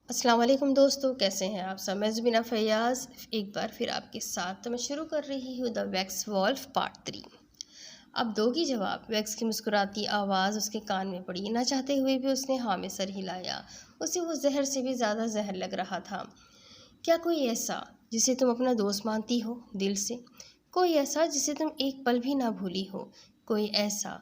अस्सलाम वालेकुम दोस्तों, कैसे हैं आप सब। मैं ज़ुबीना फ़ैयाज़ एक बार फिर आपके साथ। तो मैं शुरू कर रही हूँ द वैक्स वॉल्फ पार्ट 3। अब दोगी जवाब। वैक्स की मुस्कुराती आवाज़ उसके कान में पड़ी। न चाहते हुए भी उसने हाँ में सर हिलाया। उसे वो जहर से भी ज़्यादा जहर लग रहा था। क्या कोई ऐसा जिसे तुम अपना दोस्त मानती हो दिल से? कोई ऐसा जिसे तुम एक पल भी ना भूली हो? कोई ऐसा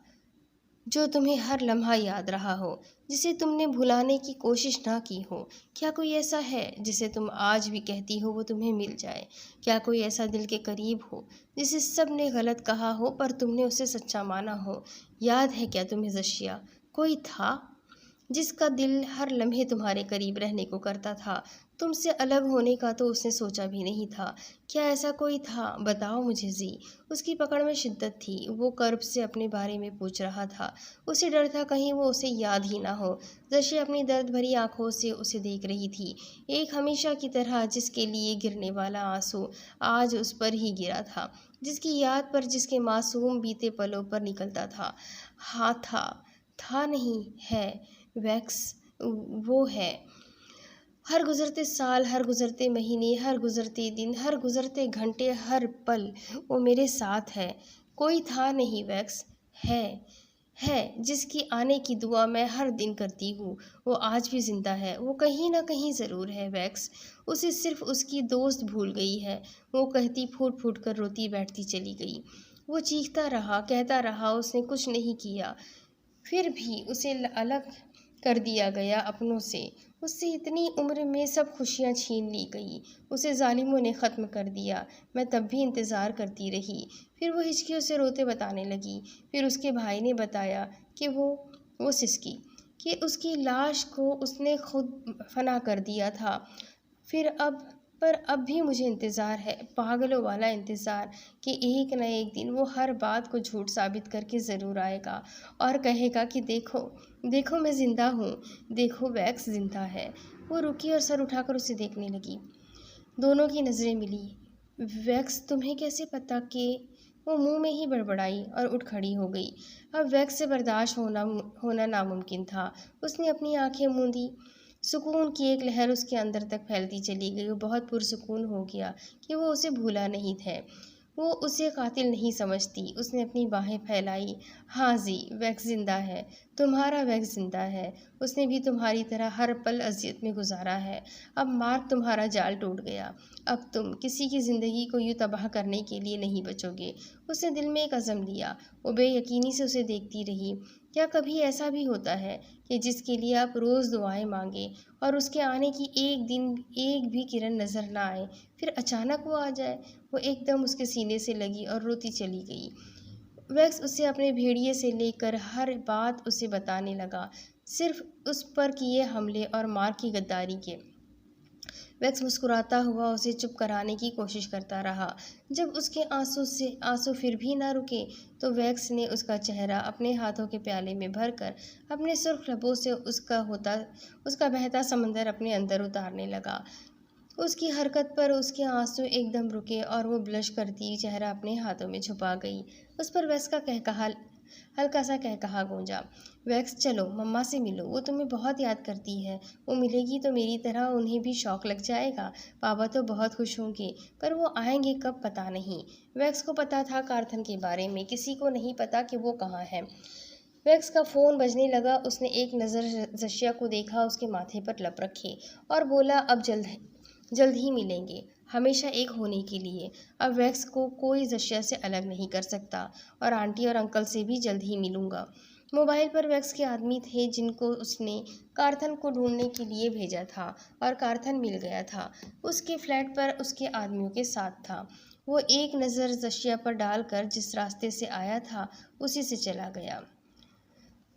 जो तुम्हें हर लम्हा याद रहा हो, जिसे तुमने भुलाने की कोशिश ना की हो? क्या कोई ऐसा है जिसे तुम आज भी कहती हो वो तुम्हें मिल जाए? क्या कोई ऐसा दिल के करीब हो जिसे सब ने गलत कहा हो पर तुमने उसे सच्चा माना हो? याद है क्या तुम्हें ज़शिया, कोई था जिसका दिल हर लम्हे तुम्हारे करीब रहने को करता था? तुमसे अलग होने का तो उसने सोचा भी नहीं था। क्या ऐसा कोई था? बताओ मुझे जी। उसकी पकड़ में शिद्दत थी। वो कर्ब से अपने बारे में पूछ रहा था। उसे डर था कहीं वो उसे याद ही ना हो। जशी अपनी दर्द भरी आंखों से उसे देख रही थी, एक हमेशा की तरह जिसके लिए गिरने वाला आंसू आज उस पर ही गिरा था, जिसकी याद पर, जिसके मासूम बीते पलों पर निकलता था। हाँ था नहीं है। वैक्स वो है। हर गुज़रते साल, हर गुज़रते महीने, हर गुज़रते दिन, हर गुज़रते घंटे, हर पल वो मेरे साथ है। कोई था नहीं वैक्स, है जिसकी आने की दुआ मैं हर दिन करती हूँ। वो आज भी ज़िंदा है, वो कहीं ना कहीं ज़रूर है वैक्स। उसे सिर्फ उसकी दोस्त भूल गई है। वो कहती फूट फूट कर रोती बैठती चली गई। वो चीखता रहा, कहता रहा, उसने कुछ नहीं किया। फिर भी उसे अलग कर दिया गया अपनों से। उससे इतनी उम्र में सब खुशियाँ छीन ली गई। उसे ज़ालिमों ने ख़त्म कर दिया। मैं तब भी इंतज़ार करती रही। फिर वो हिचकियों से रोते बताने लगी। फिर उसके भाई ने बताया कि वो सिसकी कि उसकी लाश को उसने खुद फना कर दिया था। फिर अब भी मुझे इंतज़ार है, पागलों वाला इंतज़ार, कि एक न एक दिन वो हर बात को झूठ साबित करके ज़रूर आएगा और कहेगा कि देखो देखो मैं ज़िंदा हूँ, देखो वैक्स ज़िंदा है। वो रुकी और सर उठाकर उसे देखने लगी। दोनों की नज़रें मिली। वैक्स, तुम्हें कैसे पता कि? वो मुंह में ही बड़बड़ाई और उठ खड़ी हो गई। अब वैक्स से बर्दाश्त होना नामुमकिन था। उसने अपनी आंखें मूंदी। सुकून की एक लहर उसके अंदर तक फैलती चली गई। वो बहुत पुरसुकून हो गया कि वो उसे भूला नहीं था। वो उसे कातिल नहीं समझती। उसने अपनी बाहें फैलाई। हाँ जी, वैक्स ज़िंदा है। तुम्हारा वैक्स ज़िंदा है। उसने भी तुम्हारी तरह हर पल अजियत में गुजारा है। अब मार्ग तुम्हारा जाल टूट गया। अब तुम किसी की ज़िंदगी को यूँ तबाह करने के लिए नहीं बचोगे। उसने दिल में एक अज़म लिया। वो बेयकीनी से उसे देखती रही। क्या कभी ऐसा भी होता है कि जिसके लिए आप रोज़ दुआएं मांगें और उसके आने की एक दिन एक भी किरण नज़र ना आए, फिर अचानक वो आ जाए? वो एकदम उसके सीने से लगी और रोती चली गई। वैक्स उसे अपने भेड़िए से लेकर हर बात उसे बताने लगा, सिर्फ उस पर किए हमले और मार की गद्दारी के। वैक्स मुस्कुराता हुआ उसे चुप कराने की कोशिश करता रहा। जब उसके आंसू फिर भी ना रुके तो वैक्स ने उसका चेहरा अपने हाथों के प्याले में भरकर अपने सुर्ख लबों से उसका बहता समंदर अपने अंदर उतारने लगा। उसकी हरकत पर उसके आंसू एकदम रुके और वो ब्लश करती चेहरा अपने हाथों में छुपा गई। उस पर वैक्स का कहकहा हल्का सा कहकहा गूंजा। वैक्स, चलो मम्मा से मिलो, वो तुम्हें बहुत याद करती है। वो मिलेगी तो मेरी तरह उन्हें भी शौक लग जाएगा। पापा तो बहुत खुश होंगे, पर वो आएंगे कब पता नहीं। वैक्स को पता था कार्थन के बारे में, किसी को नहीं पता कि वो कहाँ है। वैक्स का फ़ोन बजने लगा। उसने एक नज़र जशिया को देखा, उसके माथे पर लप रखे, और बोला, अब जल्द ही मिलेंगे, हमेशा एक होने के लिए। अब वैक्स को कोई जशिया से अलग नहीं कर सकता, और आंटी और अंकल से भी जल्द ही मिलूँगा। मोबाइल पर वैक्स के आदमी थे जिनको उसने कार्थन को ढूंढने के लिए भेजा था, और कार्थन मिल गया था। उसके फ्लैट पर उसके आदमियों के साथ था। वो एक नज़र जशिया पर डालकर जिस रास्ते से आया था उसी से चला गया।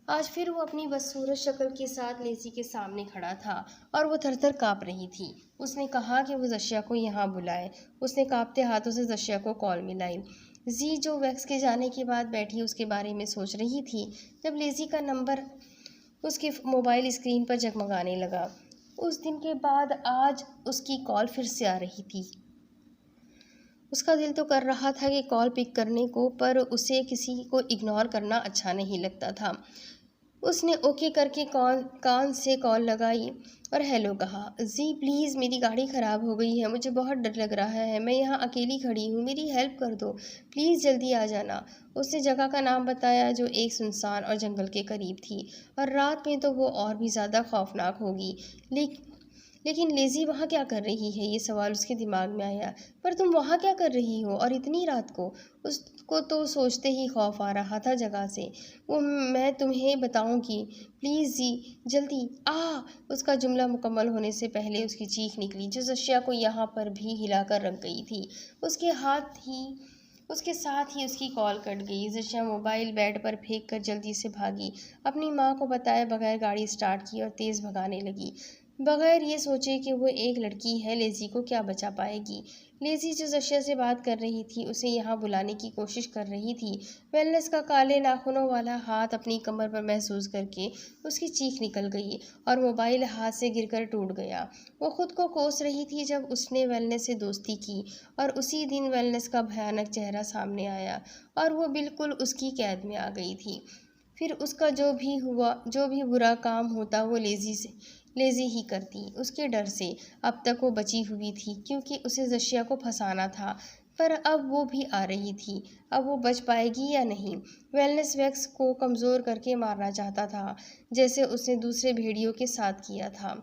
आज फिर वो अपनी बदसूरत शक्ल के साथ लेसी के सामने खड़ा था और वो थर-थर काँप रही थी। उसने कहा कि वो जशिया को यहाँ बुलाए। उसने काँपते हाथों से जशिया को कॉल मिलाई। जी, जो वैक्स के जाने के बाद बैठी उसके बारे में सोच रही थी, जब लेसी का नंबर उसके मोबाइल स्क्रीन पर जगमगाने लगा। उस दिन के बाद आज उसकी कॉल फिर से आ रही थी। उसका दिल तो कर रहा था कि कॉल पिक करने को, पर उसे किसी को इग्नोर करना अच्छा नहीं लगता था। उसने ओके करके कान से कॉल लगाई। और हेलो कहा। जी प्लीज़, मेरी गाड़ी ख़राब हो गई है, मुझे बहुत डर लग रहा है, मैं यहाँ अकेली खड़ी हूँ, मेरी हेल्प कर दो, प्लीज़ जल्दी आ जाना। उसने जगह का नाम बताया जो एक सुनसान और जंगल के करीब थी, और रात में तो वो और भी ज़्यादा खौफनाक होगी। लेकिन लेज़ी वहाँ क्या कर रही है, ये सवाल उसके दिमाग में आया। पर तुम वहाँ क्या कर रही हो, और इतनी रात को? उसको तो सोचते ही खौफ आ रहा था जगह से। वो मैं तुम्हें बताऊंगी, प्लीज़ जी, जल्दी आ। उसका जुमला मुकम्मल होने से पहले उसकी चीख निकली, जो जशिया को यहाँ पर भी हिलाकर रख गई थी। उसके साथ ही उसकी कॉल कट गई। जशिया मोबाइल बेड पर फेंक कर जल्दी से भागी, अपनी माँ को बताए बगैर गाड़ी स्टार्ट की और तेज़ भगाने लगी, बगैर ये सोचे कि वो एक लड़की है, लेज़ी को क्या बचा पाएगी। लेज़ी जो जशिया से बात कर रही थी, उसे यहाँ बुलाने की कोशिश कर रही थी। वेलनेस का काले नाखूनों वाला हाथ अपनी कमर पर महसूस करके उसकी चीख निकल गई और मोबाइल हाथ से गिरकर टूट गया। वो खुद को कोस रही थी जब उसने वेलनेस से दोस्ती की, और उसी दिन वेलनेस का भयानक चेहरा सामने आया और वो बिल्कुल उसकी कैद में आ गई थी। फिर उसका जो भी बुरा काम होता वो लेज़ी ही करती, उसके डर से। अब तक वो बची हुई थी क्योंकि उसे जशिया को फंसाना था, पर अब वो भी आ रही थी। अब वो बच पाएगी या नहीं? वेलनेस वैक्स को कमज़ोर करके मारना चाहता था, जैसे उसने दूसरे भेड़ियों के साथ किया था।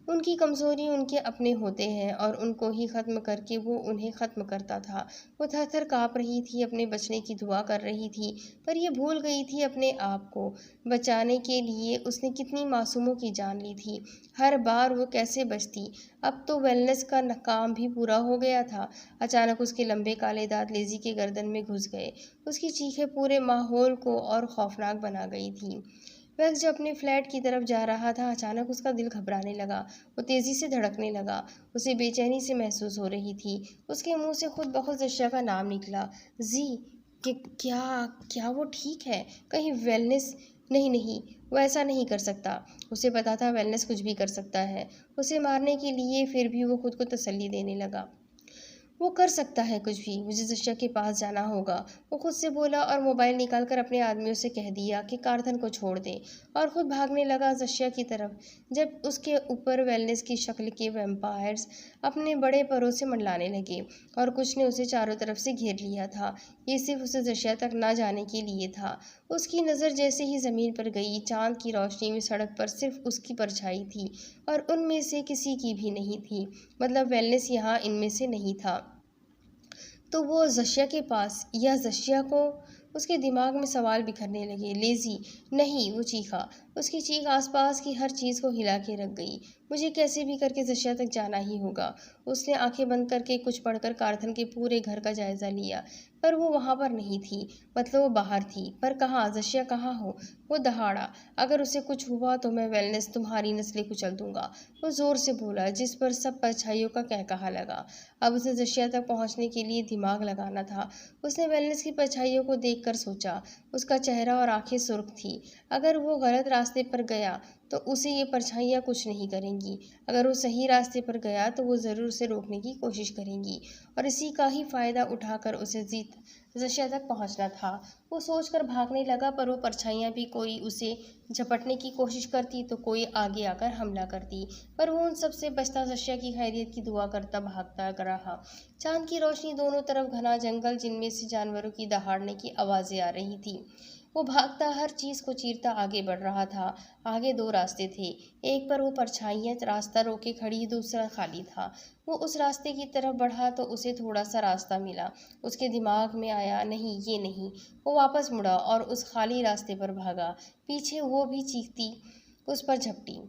उनकी कमज़ोरी उनके अपने होते हैं और उनको ही ख़त्म करके वो उन्हें ख़त्म करता था। वो थर-थर काँप रही थी, अपने बचने की दुआ कर रही थी, पर ये भूल गई थी अपने आप को। बचाने के लिए उसने कितनी मासूमों की जान ली थी। हर बार वो कैसे बचती। अब तो वेलनेस का काम भी पूरा हो गया था। अचानक उसके लंबे काले दाँत लेज़ी के गर्दन में घुस गए। उसकी चीखें पूरे माहौल को और खौफनाक बना गई थी। वैक्स जो अपने फ्लैट की तरफ जा रहा था, अचानक उसका दिल घबराने लगा। वो तेज़ी से धड़कने लगा। उसे बेचैनी से महसूस हो रही थी। उसके मुंह से खुद ब खुद जशिया का नाम निकला। जी, कि क्या क्या वो ठीक है? कहीं वेलनेस? नहीं नहीं, वो ऐसा नहीं कर सकता। उसे पता था वेलनेस कुछ भी कर सकता है उसे मारने के लिए। फिर भी वो खुद को तसल्ली देने लगा, वो कर सकता है कुछ भी, मुझे जशिया के पास जाना होगा। वो खुद से बोला और मोबाइल निकालकर अपने आदमियों से कह दिया कि कारथन को छोड़ दे, और खुद भागने लगा जशिया की तरफ। जब उसके ऊपर वेलनेस की शक्ल के वैम्पायर्स अपने बड़े परों से मंडलाने लगे और कुछ ने उसे चारों तरफ से घेर लिया था। ये सिर्फ उसे जशिया तक ना जाने के लिए था। उसकी नज़र जैसे ही ज़मीन पर गई, चांद की रोशनी में सड़क पर सिर्फ उसकी परछाई थी और उनमें से किसी की भी नहीं थी। मतलब वेलनेस यहाँ इनमें से नहीं था। तो वो जशिया के पास, या जशिया को? उसके दिमाग में सवाल बिखरने लगे। लेज़ी नहीं, वो चीखा। उसकी चीख आसपास की हर चीज़ को हिला के रख गई। मुझे कैसे भी करके जशिया तक जाना ही होगा। उसने आंखें बंद करके कुछ पढ़कर कारथन के पूरे घर का जायजा लिया, पर वो वहाँ पर नहीं थी। मतलब वो बाहर थी, पर कहाँ? जशिया कहाँ हो? वो दहाड़ा, अगर उसे कुछ हुआ तो मैं वेलनेस तुम्हारी नस्लें कुचल दूंगा। वो जोर से बोला, जिस पर सब परछाइयों का कहकहा लगा। अब उसे जशिया तक पहुंचने के लिए दिमाग लगाना था। उसने वेलनेस की परछाइयों को देखकर सोचा। उसका चेहरा और आंखें सुर्ख थी। अगर वो गलत रास्ते पर गया तो उसे ये परछाइयाँ कुछ नहीं करेंगी। अगर वो सही रास्ते पर गया तो वो ज़रूर उसे रोकने की कोशिश करेंगी, और इसी का ही फ़ायदा उठाकर उसे जशिया तक पहुंचना था। वो सोचकर भागने लगा, पर वो परछाइयाँ भी कोई उसे झपटने की कोशिश करती तो कोई आगे आकर हमला करती, पर वो उन सब से बचता जशिया की खैरियत की दुआ करता भागता रहा। चांद की रोशनी, दोनों तरफ घना जंगल जिनमें से जानवरों की दहाड़ने की आवाज़ें आ रही थी। वो भागता हर चीज़ को चीरता आगे बढ़ रहा था। आगे दो रास्ते थे, एक पर वो परछाइयाँ रास्ता रोके खड़ी, दूसरा खाली था। वो उस रास्ते की तरफ बढ़ा तो उसे थोड़ा सा रास्ता मिला। उसके दिमाग में आया, नहीं ये नहीं। वो वापस मुड़ा और उस खाली रास्ते पर भागा। पीछे वो भी चीखती उस पर झपटी।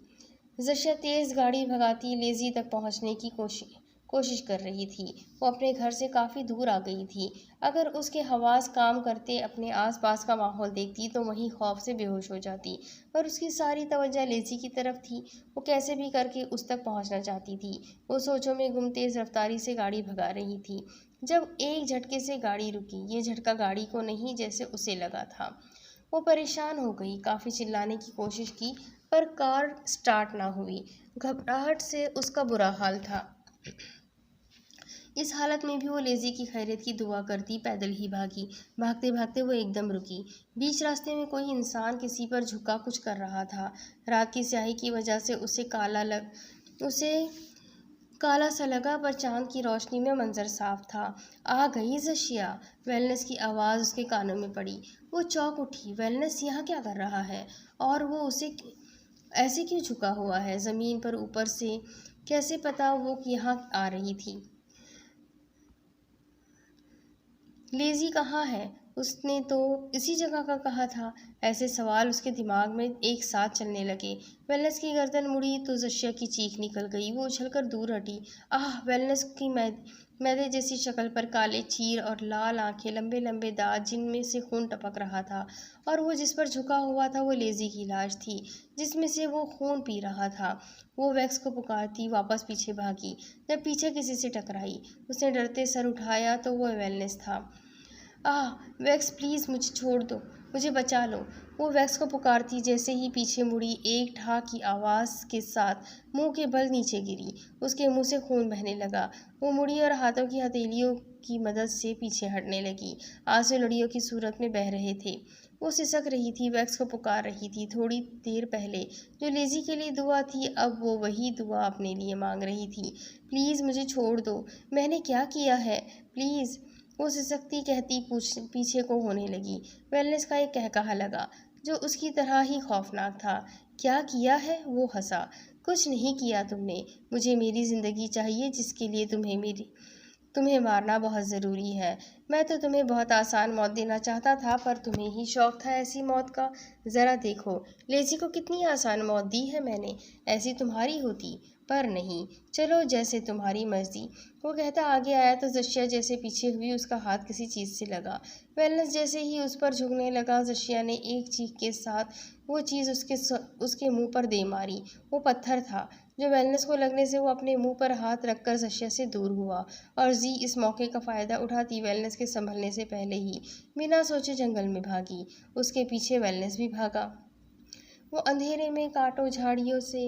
जशिया तेज़ गाड़ी भगाती लेज़ी तक पहुंचने की कोशिश कर रही थी। वो अपने घर से काफ़ी दूर आ गई थी। अगर उसके हवास काम करते, अपने आसपास का माहौल देखती तो वहीं खौफ से बेहोश हो जाती, पर उसकी सारी तवज्जो लेज़ी की तरफ थी। वो कैसे भी करके उस तक पहुंचना चाहती थी। वो सोचों में गुम तेज़ रफ्तारी से गाड़ी भगा रही थी जब एक झटके से गाड़ी रुकी। ये झटका गाड़ी को नहीं, जैसे उसे लगा था। वो परेशान हो गई, काफ़ी चिल्लाने की कोशिश की, पर कार स्टार्ट ना हुई। घबराहट से उसका बुरा हाल था। इस हालत में भी वो लेज़ी की खैरियत की दुआ करती पैदल ही भागी। भागते भागते वो एकदम रुकी। बीच रास्ते में कोई इंसान किसी पर झुका कुछ कर रहा था। रात की स्याही की वजह से उसे काला सा लगा, पर चांद की रोशनी में मंजर साफ था। आ गई जशिया, वेलनेस की आवाज़ उसके कानों में पड़ी। वो चौंक उठी। वेलनेस यहाँ क्या कर रहा है? और वो उसे ऐसे क्यों झुका हुआ है ज़मीन पर? ऊपर से कैसे पता वो यहाँ आ रही थी? लेज़ी कहाँ है? उसने तो इसी जगह का कहा था। ऐसे सवाल उसके दिमाग में एक साथ चलने लगे। वेलनेस की गर्दन मुड़ी तो जशिया की चीख निकल गई। वो उछलकर दूर हटी। आह! वेलनेस की मैदे जैसी शक्ल पर काले चीर और लाल आंखें, लंबे लंबे दांत जिनमें से खून टपक रहा था। और वो जिस पर झुका हुआ था वो लेज़ी की लाश थी, जिसमें से वो खून पी रहा था। वो वैक्स को पुकारती वापस पीछे भागी। जब पीछे किसी से टकराई, उसने डरते सर उठाया तो वो वेलनेस था। आह! वैक्स, प्लीज़ मुझे छोड़ दो, मुझे बचा लो। वो वैक्स को पुकारती जैसे ही पीछे मुड़ी, एक ठा की आवाज़ के साथ मुंह के बल नीचे गिरी। उसके मुंह से खून बहने लगा। वो मुड़ी और हाथों की हथेलियों की मदद से पीछे हटने लगी। आंसू लड़ियों की सूरत में बह रहे थे। वो सिसक रही थी, वैक्स को पुकार रही थी। थोड़ी देर पहले जो लेज़ी के लिए दुआ थी, अब वो वही दुआ अपने लिए मांग रही थी। प्लीज़ मुझे छोड़ दो, मैंने क्या किया है? प्लीज़। वो सिसकती कहती पीछे को होने लगी। वेलनेस का एक कहकहा लगा, जो उसकी तरह ही खौफनाक था। क्या किया है? वो हंसा। कुछ नहीं किया तुमने। मुझे मेरी ज़िंदगी चाहिए, जिसके लिए तुम्हें मारना बहुत ज़रूरी है। मैं तो तुम्हें बहुत आसान मौत देना चाहता था, पर तुम्हें ही शौक था ऐसी मौत का। ज़रा देखो, लेज़ी को कितनी आसान मौत दी है मैंने। ऐसी तुम्हारी होती, पर नहीं। चलो, जैसे तुम्हारी मर्जी। वो कहता आगे आया तो जशिया जैसे पीछे हुई, उसका हाथ किसी चीज़ से लगा। वेलनेस जैसे ही उस पर झुकने लगा, जशिया ने एक चीख के साथ वो चीज़ उसके मुंह पर दे मारी। वो पत्थर था। जो वेलनेस को लगने से वो अपने मुंह पर हाथ रखकर जशिया से दूर हुआ, और जी इस मौके का फ़ायदा उठाती वेलनेस के संभलने से पहले ही बिना सोचे जंगल में भागी। उसके पीछे वेलनेस भी भागा। वो अंधेरे में कांटों झाड़ियों से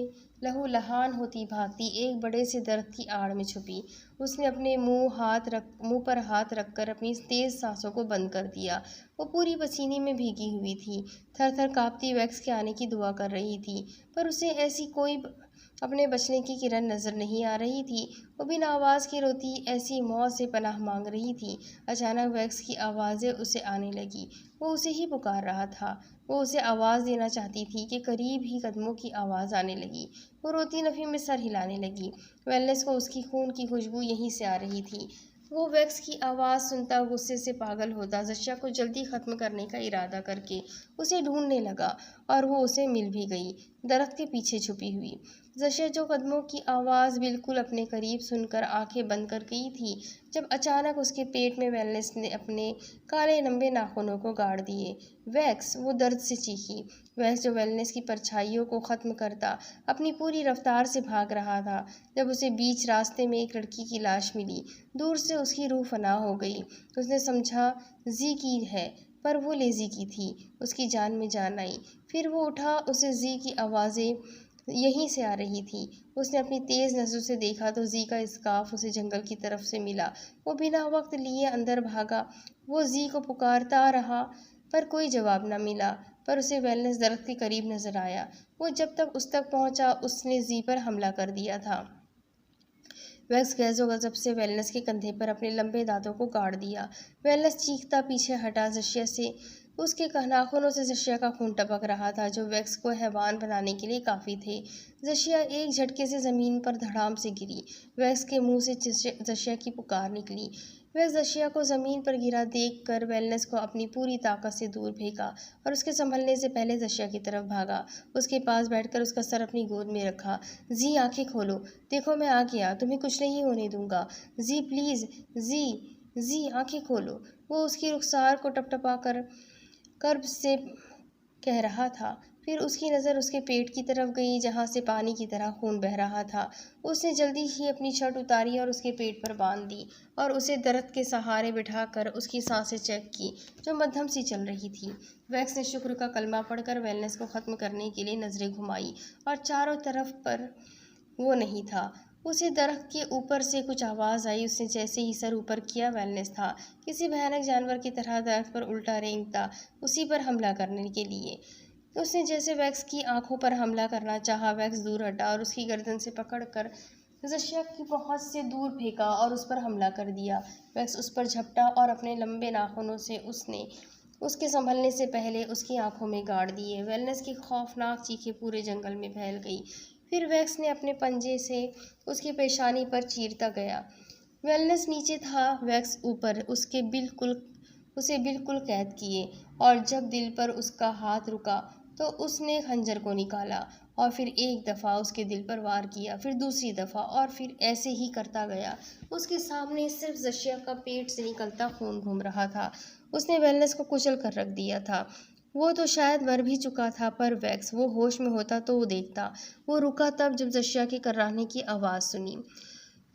लहूलुहान होती भागती एक बड़े से दरख्त की आड़ में छुपी। उसने अपने मुंह पर हाथ रखकर अपनी तेज सांसों को बंद कर दिया। वो पूरी पसीने में भीगी हुई थी, थर थर कांपती वैक्स के आने की दुआ कर रही थी, पर उसे ऐसी कोई अपने बचने की किरण नजर नहीं आ रही थी। वो बिना आवाज़ के रोती ऐसी मौत से पनाह मांग रही थी। अचानक वैक्स की आवाज़ें उसे आने लगी। वो उसे ही पुकार रहा था। वो उसे आवाज़ देना चाहती थी कि करीब ही कदमों की आवाज़ आने लगी। वो रोती नफ़ी में सर हिलाने लगी। वेलनेस को उसकी खून की खुशबू यहीं से आ रही थी। वो वैक्स की आवाज़ सुनता गुस्से से पागल होता, जशिया को जल्दी ख़त्म करने का इरादा करके उसे ढूंढने लगा, और वो उसे मिल भी गई, दरख्त के पीछे छुपी हुई। जशिया जो कदमों की आवाज़ बिल्कुल अपने करीब सुनकर आंखें बंद कर गई थी, जब अचानक उसके पेट में वेलनेस ने अपने काले लंबे नाखूनों को गाड़ दिए। वैक्स! वो दर्द से चीखी। वैक्स, जो वेलनेस की परछाइयों को ख़त्म करता अपनी पूरी रफ्तार से भाग रहा था, जब उसे बीच रास्ते में एक लड़की की लाश मिली। दूर से उसकी रूह फना हो गई। उसने समझा जी की है, पर वो लेज़ी की थी। उसकी जान में जान आई। फिर वो उठा, उसे जी की आवाज़ें यहीं से आ रही थी। उसने अपनी तेज़ नज़रों से देखा तो जी का स्कार्फ उसे जंगल की तरफ से मिला। वो बिना वक्त लिए अंदर भागा। वो जी को पुकारता रहा, पर कोई जवाब न मिला। पर उसे वेलनेस दरख्त के करीब नजर आया। वो जब तक उस तक पहुंचा, उसने जी पर हमला कर दिया था। वैक्स गैज़ो गज़ब से वेलनेस के कंधे पर अपने लंबे दांतों को गाड़ दिया। वेलनेस चीखता पीछे हटा। जशिया से उसके नाखूनों से जशिया का खून टपक रहा था, जो वैक्स को हैवान बनाने के लिए काफ़ी थे। जशिया एक झटके से ज़मीन पर धड़ाम से गिरी। वैक्स के मुंह से जशिया की पुकार निकली। वह जशिया को ज़मीन पर गिरा देख कर वेलनेस को अपनी पूरी ताकत से दूर फेंका, और उसके संभलने से पहले जशिया की तरफ भागा। उसके पास बैठकर उसका सर अपनी गोद में रखा। जी, आंखें खोलो, देखो मैं आ गया, तुम्हें कुछ नहीं होने दूंगा। जी प्लीज़, जी, जी आंखें खोलो। वो उसकी रुखसार को टपटपा कर कर्ब से कह रहा था। फिर उसकी नज़र उसके पेट की तरफ गई, जहाँ से पानी की तरह खून बह रहा था। उसने जल्दी ही अपनी शर्ट उतारी और उसके पेट पर बांध दी, और उसे दर्द के सहारे बिठाकर उसकी सांसें चेक की, जो मध्यम सी चल रही थी। वैक्स ने शुक्र का कलमा पढ़कर वेलनेस को ख़त्म करने के लिए नज़रें घुमाई, और चारों तरफ पर वो नहीं था। उसे दरख्त के ऊपर से कुछ आवाज़ आई। उसने जैसे ही सर ऊपर किया, वेलनेस था किसी भयानक जानवर की तरह दरख्त पर उल्टा रेंगता, उसी पर हमला करने के लिए। उसने जैसे वैक्स की आंखों पर हमला करना चाहा। वैक्स दूर हटा और उसकी गर्दन से पकड़कर जशिया की पहुंच से दूर फेंका और उस पर हमला कर दिया। वैक्स उस पर झपटा और अपने लंबे नाखूनों से उसने उसके संभलने से पहले उसकी आंखों में गाड़ दिए। वेलनेस की खौफनाक चीखें पूरे जंगल में फैल गई। फिर वैक्स ने अपने पंजे से उसकी पेशानी पर चीरता गया। वेलनेस नीचे था, वैक्स ऊपर, उसे बिल्कुल कैद किए। और जब दिल पर उसका हाथ रुका तो उसने खंजर को निकाला और फिर एक दफ़ा उसके दिल पर वार किया, फिर दूसरी दफ़ा, और फिर ऐसे ही करता गया। उसके सामने सिर्फ जशिया का पेट से निकलता खून घूम रहा था। उसने वेलनेस को कुचल कर रख दिया था। वो तो शायद मर भी चुका था, पर वैक्स, वो होश में होता तो वो देखता। वो रुका तब जब जशिया के कर्राने की आवाज़ सुनी।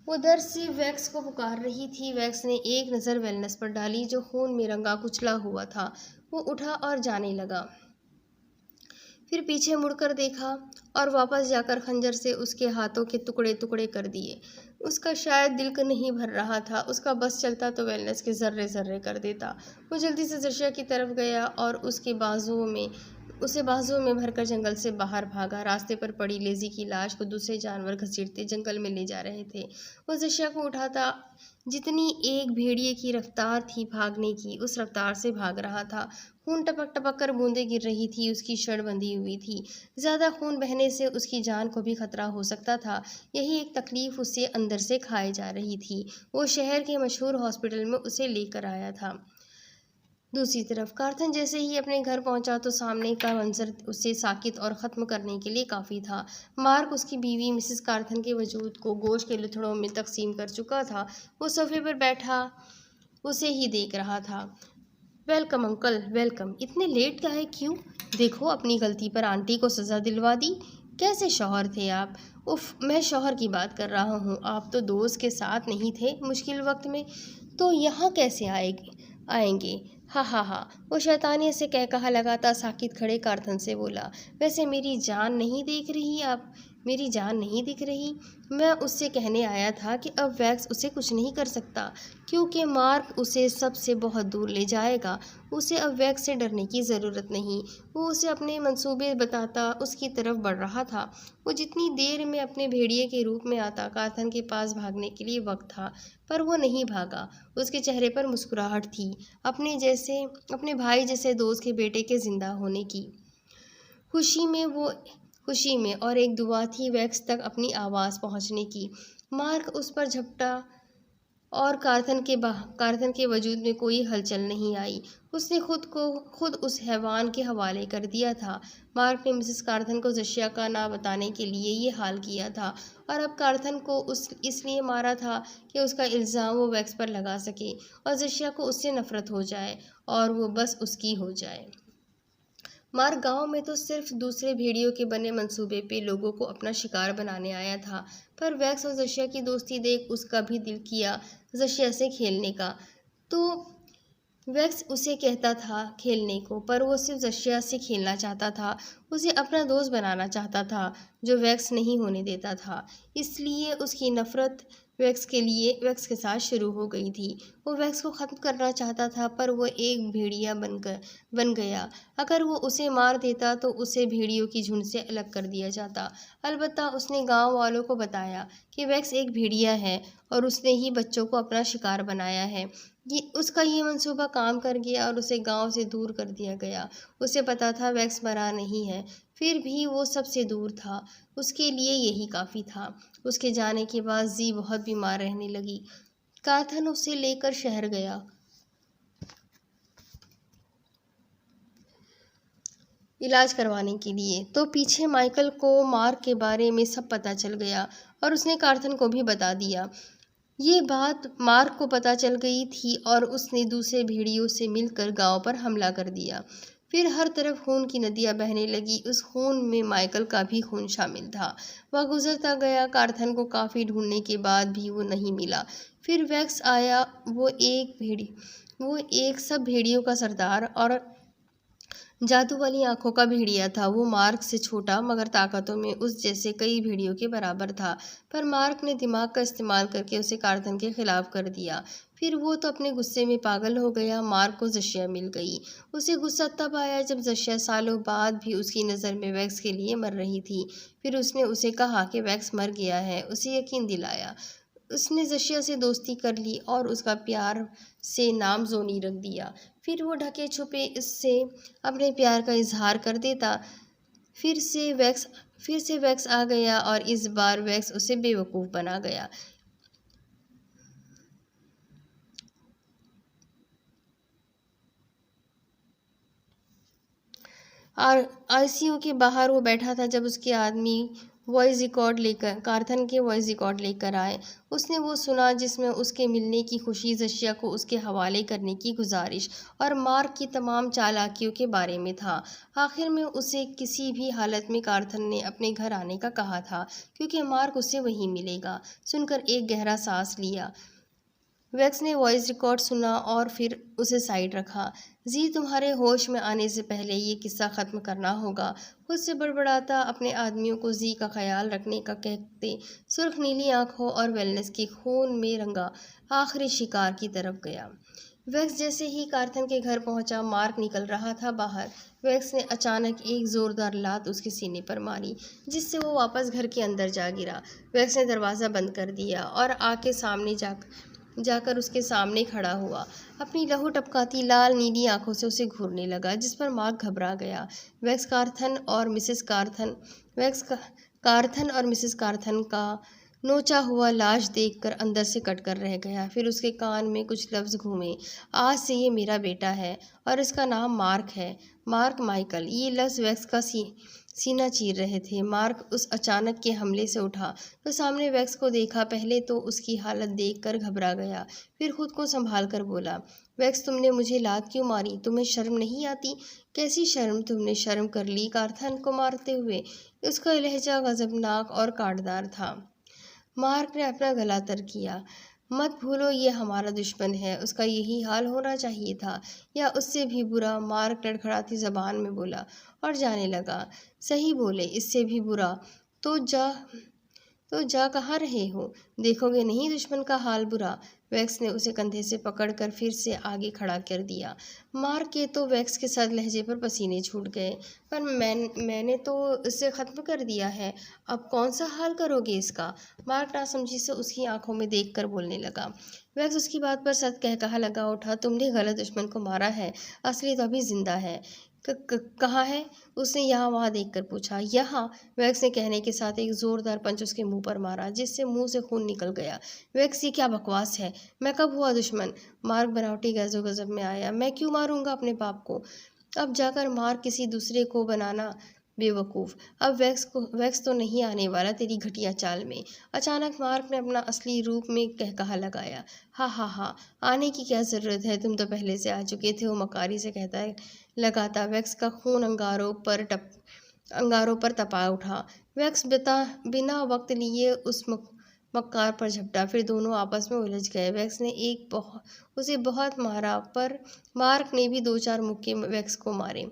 वो दर्द से वैक्स को पुकार रही थी। वैक्स ने एक नज़र वेलनेस पर डाली, जो खून में रंगा कुचला हुआ था। वो उठा और जाने लगा। फिर पीछे मुड़कर देखा और वापस जाकर खंजर से उसके हाथों के टुकड़े टुकड़े कर दिए। उसका शायद दिल का नहीं भर रहा था। उसका बस चलता तो वेलनेस के जर्रे जर्रे कर देता। वो जल्दी से जशिया की तरफ गया और उसे बाजुओं में भरकर जंगल से बाहर भागा। रास्ते पर पड़ी लेजी की लाश को दूसरे जानवर घसीटते जंगल में ले जा रहे थे। वो जशिया को उठाता, जितनी एक भेड़िए की रफ्तार थी भागने की, उस रफ्तार से भाग रहा था। खून टपक टपक कर बूंदें गिर रही थी। उसकी शर्ट बंधी हुई थी। ज़्यादा खून बहने से उसकी जान को भी खतरा हो सकता था। यही एक तकलीफ उसे अंदर से खाए जा रही थी। वो शहर के मशहूर हॉस्पिटल में उसे लेकर आया था। दूसरी तरफ कार्थन जैसे ही अपने घर पहुंचा तो सामने का मंजर उसे साकित और ख़त्म करने के लिए काफ़ी था। मार्क उसकी बीवी मिसेस कार्थन के वजूद को गोश्त के लुथड़ों में तकसीम कर चुका था। वो सोफे पर बैठा उसे ही देख रहा था। Welcome uncle, welcome. इतने लेट का है, क्यों? देखो, अपनी गलती पर आंटी को सज़ा दिलवा दी। कैसे शौहर थे आप? उफ, मैं शौहर की बात कर रहा हूँ। आप तो दोस्त के साथ नहीं थे मुश्किल वक्त में, तो यहाँ कैसे आएंगे? हा हा हा। वो शैतानियत से कह कहा लगाता साकित खड़े कारथन से बोला, वैसे मेरी जान नहीं देख रही आप? मेरी जान नहीं दिख रही? मैं उससे कहने आया था कि अब वैक्स उसे कुछ नहीं कर सकता, क्योंकि मार्क उसे सबसे बहुत दूर ले जाएगा। उसे अब वैक्स से डरने की ज़रूरत नहीं। वो उसे अपने मंसूबे बताता उसकी तरफ बढ़ रहा था। वो जितनी देर में अपने भेड़िए के रूप में आता, कार्थन के पास भागने के लिए वक्त था, पर वो नहीं भागा। उसके चेहरे पर मुस्कुराहट थी, अपने भाई जैसे दोस्त के बेटे के जिंदा होने की खुशी में, और एक दुआ थी वैक्स तक अपनी आवाज़ पहुंचने की। मार्क उस पर झपटा और कारथन के वजूद में कोई हलचल नहीं आई। उसने खुद उस हैवान के हवाले कर दिया था। मार्क ने मिसेस कारथन को जशिया का ना बताने के लिए ये हाल किया था, और अब कारथन को इसलिए मारा था कि उसका इल्ज़ाम वो वैक्स पर लगा सके और जशिया को उससे नफरत हो जाए और वो बस उसकी हो जाए। मार्क गांव में तो सिर्फ दूसरे भेड़ियों के बने मंसूबे पे लोगों को अपना शिकार बनाने आया था, पर वैक्स और जशिया की दोस्ती देख उसका भी दिल किया जशिया से खेलने का। तो वैक्स उसे कहता था खेलने को, पर वो सिर्फ जशिया से खेलना चाहता था। उसे अपना दोस्त बनाना चाहता था, जो वैक्स नहीं होने देता था। इसलिए उसकी नफ़रत वैक्स के साथ शुरू हो गई थी। वो वैक्स को ख़त्म करना चाहता था, पर वो एक भेड़िया बन गया। अगर वो उसे मार देता तो उसे भेड़ियों की झुंड से अलग कर दिया जाता। अलबत्ता उसने गांव वालों को बताया कि वैक्स एक भेड़िया है और उसने ही बच्चों को अपना शिकार बनाया है। उसका ये मंसूबा काम कर गया और उसे गांव से दूर कर दिया गया। उसे पता था वैक्स मरा नहीं है, फिर भी वो सबसे दूर था। उसके लिए यही काफ़ी था। उसके जाने के बाद जी बहुत बीमार रहने लगी। कार्थन उसे लेकर शहर गया इलाज करवाने के लिए, तो पीछे माइकल को मार्क के बारे में सब पता चल गया और उसने कार्थन को भी बता दिया। ये बात मार्क को पता चल गई थी और उसने दूसरे भेड़ियों से मिलकर गांव पर हमला कर दिया। फिर हर तरफ खून की नदियां बहने लगी। उस खून में माइकल का भी खून शामिल था। वह गुजरता गया। कार्थन को काफ़ी ढूंढने के बाद भी वो नहीं मिला। फिर वैक्स आया। वो एक सब भेड़ियों का सरदार और जादू वाली आंखों का भेड़िया था। वो मार्क से छोटा मगर ताकतों में उस जैसे कई भेड़ियों के बराबर था। पर मार्क ने दिमाग का इस्तेमाल करके उसे कार्थन के खिलाफ कर दिया। फिर वो तो अपने गुस्से में पागल हो गया। मार्क को जशिया मिल गई। उसे गुस्सा तब आया जब जशिया सालों बाद भी उसकी नज़र में वैक्स के लिए मर रही थी। फिर उसने उसे कहा कि वैक्स मर गया है। उसे यकीन दिलाया। उसने जशिया से दोस्ती कर ली और उसका प्यार से नाम जोनी रख दिया। फिर वो ढके छुपे इससे अपने प्यार का इजहार कर देता। फिर से वैक्स फिर से वैक्स आ गया और इस बार वैक्स उसे बेवकूफ़ बना गया। और आईसीयू के बाहर वो बैठा था जब उसके आदमी वॉइस रिकॉर्ड लेकर कार्थन के वॉइस रिकॉर्ड लेकर आए। उसने वो सुना जिसमें उसके मिलने की खुशी, जशिया को उसके हवाले करने की गुजारिश और मार्क की तमाम चालाकियों के बारे में था। आखिर में उसे किसी भी हालत में कार्थन ने अपने घर आने का कहा था क्योंकि मार्क उसे वहीं मिलेगा। सुनकर एक गहरा सांस लिया। वैक्स ने वॉइस रिकॉर्ड सुना और फिर उसे साइड रखा। जी, तुम्हारे होश में आने से पहले ये किस्सा ख़त्म करना होगा। खुद से बड़बड़ाता अपने आदमियों को जी का ख्याल रखने का कहते सुर्ख नीली आंखों और वेलनेस के खून में रंगा आखिरी शिकार की तरफ गया। वैक्स जैसे ही कार्थन के घर पहुंचा, मार्क निकल रहा था बाहर। वैक्स ने अचानक एक जोरदार लात उसके सीने पर मारी जिससे वो वापस घर के अंदर जा गिरा। वैक्स ने दरवाज़ा बंद कर दिया और आके सामने जाकर उसके सामने खड़ा हुआ। अपनी लहू टपकाती लाल नीली आंखों से उसे घूरने लगा जिस पर मार्क घबरा गया। वैक्स कार्थन और मिसेस कार्थन वैक्स का, कार्थन और मिसेस कार्थन का नोचा हुआ लाश देखकर अंदर से कट कर रह गया। फिर उसके कान में कुछ लफ्ज़ घूमे। आज से ये मेरा बेटा है और इसका नाम मार्क है। Mark Michael. ये लफ्ज़ वैक्स का सीना चीर रहे थे। मार्क उस अचानक के हमले से उठा तो सामने वैक्स को देखा। पहले तो उसकी हालत देखकर घबरा गया, फिर खुद को संभाल कर बोला, वैक्स तुमने मुझे लात क्यों मारी? तुम्हें शर्म नहीं आती? कैसी शर्म? तुमने शर्म कर ली कार्थन को मारते हुए? उसका लहजा गजबनाक और काटदार था। मार्क ने अपना गला तर किया। मत भूलो ये हमारा दुश्मन है। उसका यही हाल होना चाहिए था या उससे भी बुरा। मार्क लड़खड़ाती जबान में बोला और जाने लगा। सही बोले, इससे भी बुरा। तो जा तो जा कहाँ रहे हो? देखोगे नहीं दुश्मन का हाल बुरा? वैक्स ने उसे कंधे से पकड़कर फिर से आगे खड़ा कर दिया। मार्क के तो वैक्स के साथ लहजे पर पसीने छूट गए। पर मैंने तो इसे ख़त्म कर दिया है। अब कौन सा हाल करोगे इसका? मार्क नासमझी से उसकी आंखों में देखकर बोलने लगा। वैक्स उसकी बात पर सख्त कहकहा लगा उठा। तुमने गलत दुश्मन को मारा है। असली तो अभी जिंदा है। कहाँ है? उसने यहाँ वहाँ देखकर पूछा। यहाँ, वैक्स ने कहने के साथ एक जोरदार पंच उसके मुंह पर मारा जिससे मुंह से खून निकल गया। वैक्स, ये क्या बकवास है? मैं कब हुआ दुश्मन? मार्क बनावटी गैजो गजब में आया। मैं क्यों मारूंगा अपने बाप को? अब जाकर मार किसी दूसरे को बनाना बेवकूफ़। अब वैक्स तो नहीं आने वाला तेरी घटिया चाल में। अचानक मार्क ने अपना असली रूप में कहकहा लगाया। हा हा हा, आने की क्या ज़रूरत है? तुम तो पहले से आ चुके थे। वो मकारी से कहता है लगाता। वैक्स का खून अंगारों पर तपा उठा। वैक्स बिना वक्त लिए उस मक्कार पर झपटा। फिर दोनों आपस में उलझ गए। वैक्स ने उसे बहुत मारा पर मार्क ने भी दो चार मुक्के वैक्स को मारे।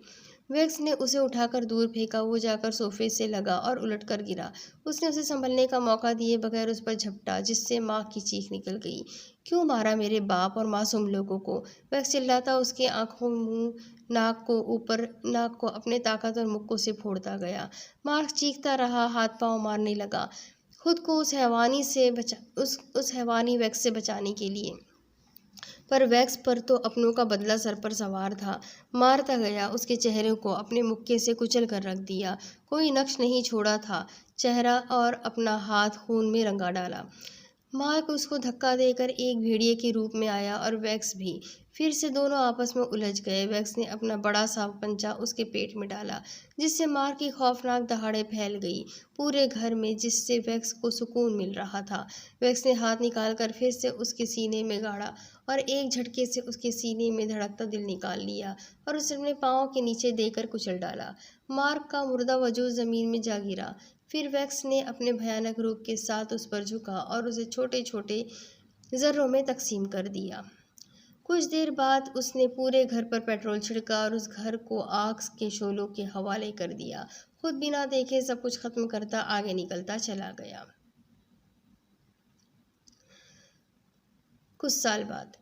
वैक्स ने उसे उठाकर दूर फेंका। वो जाकर सोफे से लगा और उलटकर गिरा। उसने उसे संभलने का मौका दिए बगैर उस पर झपटा जिससे माँ की चीख निकल गई। क्यों मारा मेरे बाप और मासूम लोगों को? वैक्स चिल्लाता उसके आंखों, मुंह, नाक को अपने ताकतवर मुक्कों से फोड़ता गया। मार्क चीखता रहा, हाथ पांव मारने लगा खुद को उस हैवानी वैक्स से बचाने के लिए। पर वैक्स पर तो अपनों का बदला सर पर सवार था। मारता गया, उसके चेहरे को अपने मुक्के से कुचल कर रख दिया। कोई नक्श नहीं छोड़ा था चेहरा और अपना हाथ खून में रंगा डाला। मार्क उसको धक्का देकर एक भेड़िए के रूप में आया और वैक्स भी। फिर से दोनों आपस में उलझ गए। वैक्स ने अपना बड़ा सा पंचा उसके पेट में डाला जिससे मार्क की खौफनाक दहाड़े फैल गई पूरे घर में, जिससे वैक्स को सुकून मिल रहा था। वैक्स ने हाथ निकालकर फिर से उसके सीने में गाड़ा और एक झटके से उसके सीने में धड़कता दिल निकाल लिया और उसे अपने पाँव के नीचे देकर कुचल डाला। मार्क का मुर्दा वजूद जमीन में जा गिरा। फिर वैक्स ने अपने भयानक रूप के साथ उस पर झुका और उसे छोटे छोटे जर्रों में तकसीम कर दिया। कुछ देर बाद उसने पूरे घर पर पेट्रोल छिड़का और उस घर को आग के शोलों के हवाले कर दिया। खुद बिना देखे सब कुछ खत्म करता आगे निकलता चला गया। कुछ साल बाद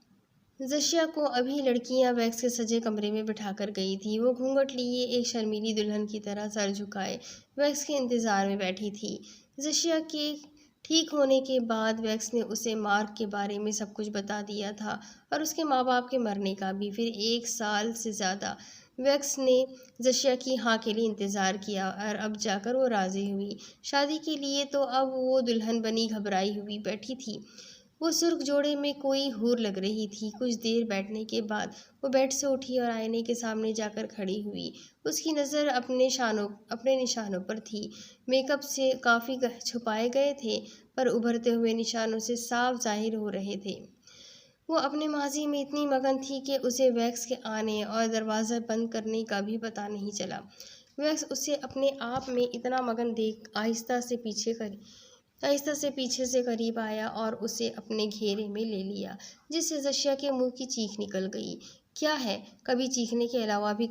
जशिया को अभी लड़कियां वैक्स के सजे कमरे में बिठाकर गई थी। वो घूंघट लिए एक शर्मीली दुल्हन की तरह सर झुकाए वैक्स के इंतजार में बैठी थी। जशिया के ठीक होने के बाद वैक्स ने उसे मार्क के बारे में सब कुछ बता दिया था और उसके माँ बाप के मरने का भी। फिर 1 साल से ज़्यादा वैक्स ने जशिया की हाँ के लिए इंतज़ार किया और अब जाकर वो राज़ी हुई शादी के लिए। तो अब वो दुल्हन बनी घबराई हुई बैठी थी। वो सुर्ख जोड़े में कोई हूर लग रही थी। कुछ देर बैठने के बाद वो बेड से उठी और आईने के सामने जाकर खड़ी हुई। उसकी नज़र अपने निशानों पर थी। मेकअप से काफ़ी छुपाए गए थे पर उभरते हुए निशानों से साफ जाहिर हो रहे थे। वो अपने माजी में इतनी मगन थी कि उसे वैक्स के आने और दरवाज़ा बंद करने का भी पता नहीं चला। वैक्स उसे अपने आप में इतना मगन देख आहिस्ता से पीछे से करीब आया और उसे अपने घेरे में ले लिया, जिससे जशिया के मुंह की चीख निकल गई। क्या है, कभी चीखने के अलावा भी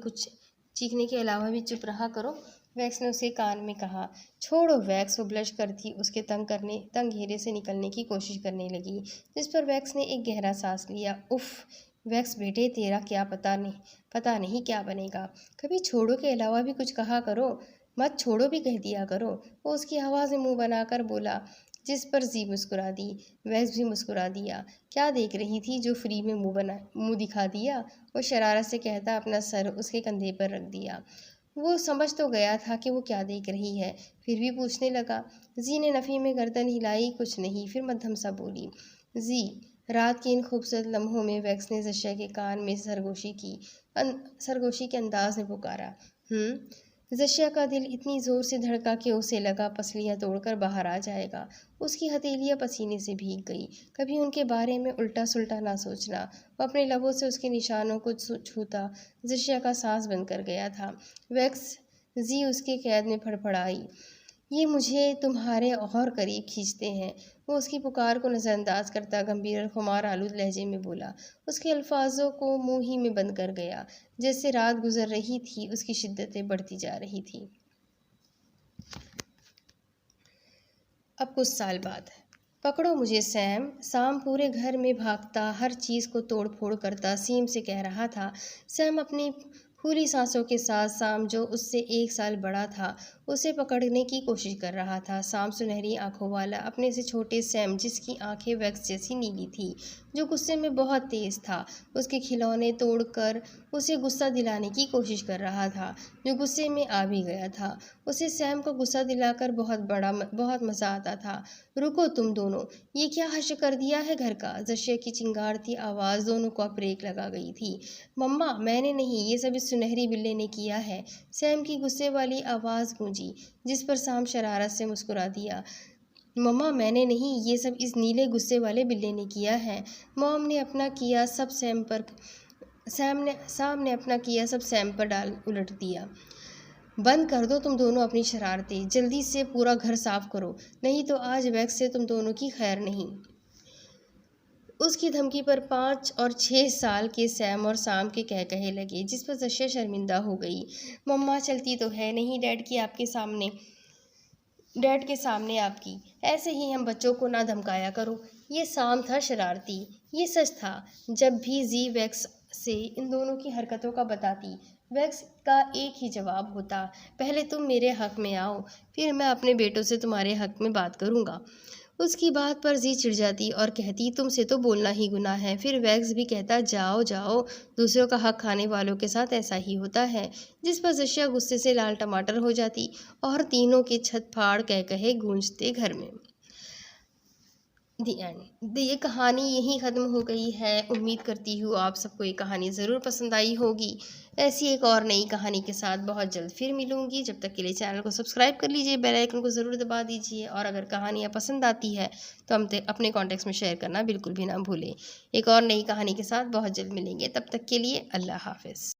चुप रहा करो, वैक्स ने उसके कान में कहा। छोड़ो वैक्स, वो ब्लश करती उसके तंग घेरे से निकलने की कोशिश करने लगी, जिस पर वैक्स ने एक गहरा सांस लिया। उफ वैक्स बेटे, तेरा पता नहीं क्या बनेगा। कभी छोड़ो के अलावा भी कुछ कहा करो, मत छोड़ो भी कह दिया करो। वो उसकी आवाज़ में मुंह बनाकर बोला, जिस पर जी मुस्कुरा दी। वैक्स भी मुस्कुरा दिया। क्या देख रही थी जो फ्री में मुंह दिखा दिया, वो शरारत से कहता अपना सर उसके कंधे पर रख दिया। वो समझ तो गया था कि वो क्या देख रही है, फिर भी पूछने लगा। जी ने नफ़ी में गर्दन हिलाई, कुछ नहीं, फिर मध्यम सा बोली। जी। रात के इन खूबसूरत लम्हों में वैक्स ने जशिया के कान में सरगोशी के अंदाज में पुकारा। जशिया का दिल इतनी ज़ोर से धड़का कि उसे लगा पसलियाँ तोड़कर बाहर आ जाएगा। उसकी हथेलियाँ पसीने से भीग गई। कभी उनके बारे में उल्टा सुल्टा ना सोचना। वो अपने लबों से उसके निशानों को छूता जशिया का सांस बंद कर गया था। वैक्स जी उसके कैद में फड़फड़ाई। ये मुझे तुम्हारे और करीब खींचते हैं। वो उसकी पुकार को नज़रअंदाज करता गंभीर और खुमार आलूद लहजे में बोला। उसके अल्फाजों को मुंह ही में बंद कर गया। जैसे रात गुजर रही थी, उसकी शिद्दतें बढ़ती जा रही थी। अब कुछ साल बाद पकड़ो मुझे सैम। शाम पूरे घर में भागता, हर चीज़ को तोड़ फोड़ करता सीम से कह रहा था। सैम अपनी फूली सांसों के साथ शाम, जो उससे 1 साल बड़ा था, उसे पकड़ने की कोशिश कर रहा था। शाम सुनहरी आंखों वाला, अपने से छोटे सैम, जिसकी आंखें वैक्स जैसी नीली थी, जो गुस्से में बहुत तेज था, उसके खिलौने तोड़कर उसे गुस्सा दिलाने की कोशिश कर रहा था, जो गुस्से में आ भी गया था। उसे सैम को गुस्सा दिलाकर बहुत मज़ा आता था। रुको तुम दोनों, ये क्या हश्र कर दिया है घर का। जशिया की चिंगारती आवाज़ दोनों को ब्रेक लगा गई थी। मम्मा मैंने नहीं, ये सब इस सुनहरी बिल्ली ने किया है। सैम की गुस्से वाली आवाज़ गूंजी, जिस पर शाम शरारत से मुस्कुरा दिया। मम्मा मैंने नहीं, ये सब इस नीले गुस्से वाले बिल्ली ने किया है। मॉम ने अपना किया सब शाम ने अपना किया सब सैम पर डाल उलट दिया। बंद कर दो तुम दोनों अपनी शरारतें, जल्दी से पूरा घर साफ करो, नहीं तो आज वैक्स से तुम दोनों की खैर नहीं। उसकी धमकी पर 5 और 6 साल के सैम और शाम के कहे लगे, जिस पर जशिया शर्मिंदा हो गई। मम्मा चलती तो है नहीं डैड के सामने आपकी, ऐसे ही हम बच्चों को ना धमकाया करो। ये शाम था शरारती, ये सच था। जब भी जी वैक्स से इन दोनों की हरकतों का बताती, वैक्स का एक ही जवाब होता, पहले तुम मेरे हक में आओ, फिर मैं अपने बेटों से तुम्हारे हक में बात करूँगा। उसकी बात पर जी चिढ़ जाती और कहती, तुमसे तो बोलना ही गुनाह है। फिर वैक्स भी कहता, जाओ जाओ, दूसरों का हक खाने वालों के साथ ऐसा ही होता है। जिस पर जशिया गुस्से से लाल टमाटर हो जाती और तीनों के छत फाड़ कहे गूंजते घर में। दी एंड। ये कहानी यहीं ख़त्म हो गई है। उम्मीद करती हूँ आप सबको ये कहानी ज़रूर पसंद आई होगी। ऐसी एक और नई कहानी के साथ बहुत जल्द फिर मिलूँगी। जब तक के लिए चैनल को सब्सक्राइब कर लीजिए, बेल आइकन को ज़रूर दबा दीजिए, और अगर कहानियाँ पसंद आती है तो अपने कॉन्टेक्ट्स में शेयर करना बिल्कुल भी ना भूलें। एक और नई कहानी के साथ बहुत जल्द मिलेंगे। तब तक के लिए अल्लाह हाफ़िज़।